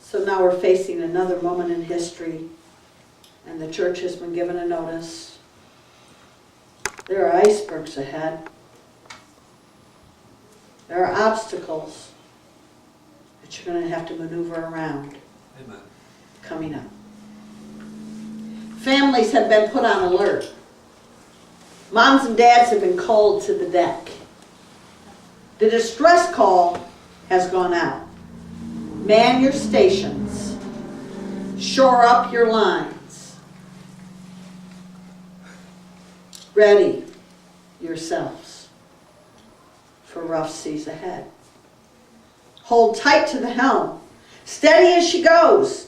So now we're facing another moment in history, and the church has been given a notice. There are icebergs ahead. There are obstacles that you're going to have to maneuver around. Amen. Coming up. Families have been put on alert. Moms and dads have been called to the deck. The distress call has gone out. Man your stations. Shore up your lines. Ready yourselves for rough seas ahead. Hold tight to the helm. Steady as she goes.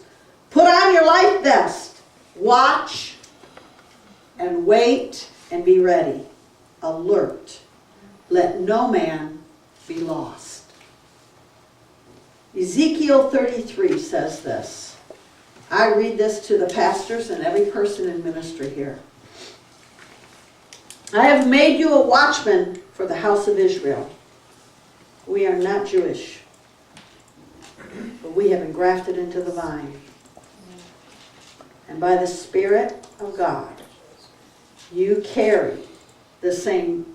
Put on your life vest. Watch and wait and be ready. Alert. Let no man be lost. Ezekiel 33 says this. I read this to the pastors and every person in ministry here. I have made you a watchman for the house of Israel. We are not Jewish, but we have been grafted into the vine. And by the Spirit of God, you carry the same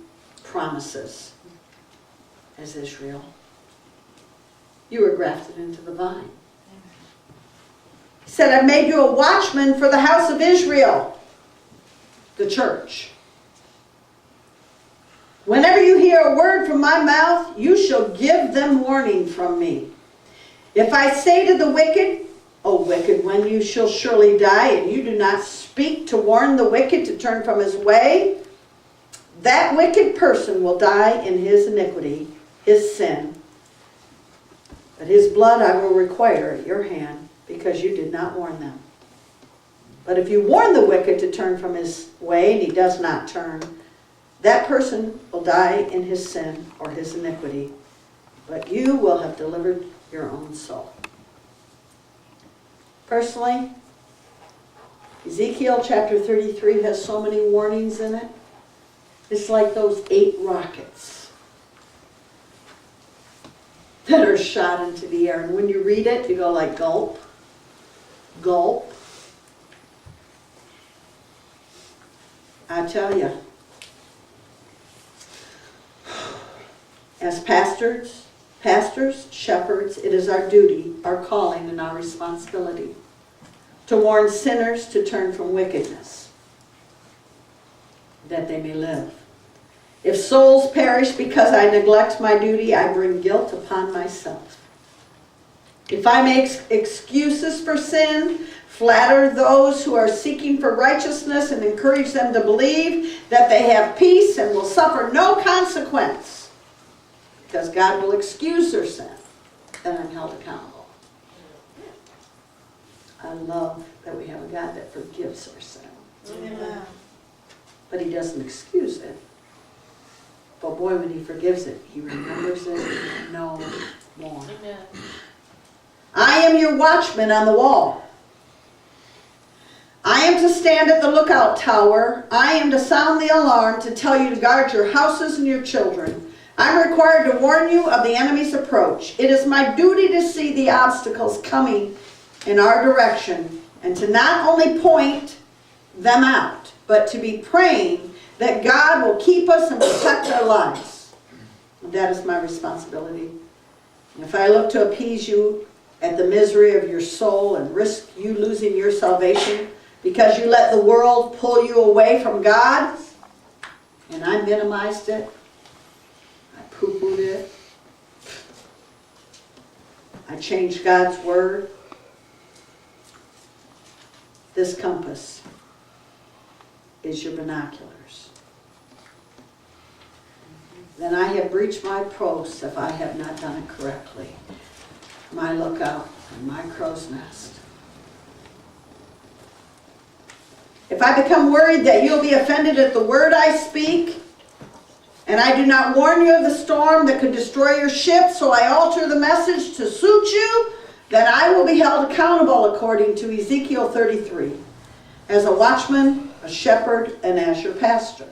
promises as Israel. You were grafted into the vine. He said, I've made you a watchman for the house of Israel, the church. Whenever you hear a word from my mouth, you shall give them warning from me. If I say to the wicked, O wicked one, you shall surely die, and you do not speak to warn the wicked to turn from his way, that wicked person will die in his iniquity, his sin. But his blood I will require at your hand, because you did not warn them. But if you warn the wicked to turn from his way, and he does not turn, that person will die in his sin or his iniquity, but you will have delivered your own soul. Personally, Ezekiel chapter 33 has so many warnings in it. It's like those 8 rockets that are shot into the air. And when you read it, you go like gulp, gulp. I tell you, as pastors, shepherds, it is our duty, our calling, and our responsibility to warn sinners to turn from wickedness, that they may live. If souls perish because I neglect my duty, I bring guilt upon myself. If I make excuses for sin, flatter those who are seeking for righteousness, and encourage them to believe that they have peace and will suffer no consequence, because God will excuse their sin, then I'm held accountable. I love that we have a God that forgives our sin. Amen. But he doesn't excuse it. But boy, when he forgives it, he remembers it no more. Amen. I am your watchman on the wall. I am to stand at the lookout tower. I am to sound the alarm to tell you to guard your houses and your children. I'm required to warn you of the enemy's approach. It is my duty to see the obstacles coming in our direction and to not only point them out, but to be praying that God will keep us and protect our lives. And that is my responsibility. And if I look to appease you at the misery of your soul and risk you losing your salvation because you let the world pull you away from God, and I minimized it, poo-pooed it, I changed God's word, this compass is your binoculars. Then I have breached my post if I have not done it correctly. My lookout and my crow's nest. If I become worried that you'll be offended at the word I speak, and I do not warn you of the storm that could destroy your ship, so I alter the message to suit you, then I will be held accountable according to Ezekiel 33, as a watchman, a shepherd, and as your pastor.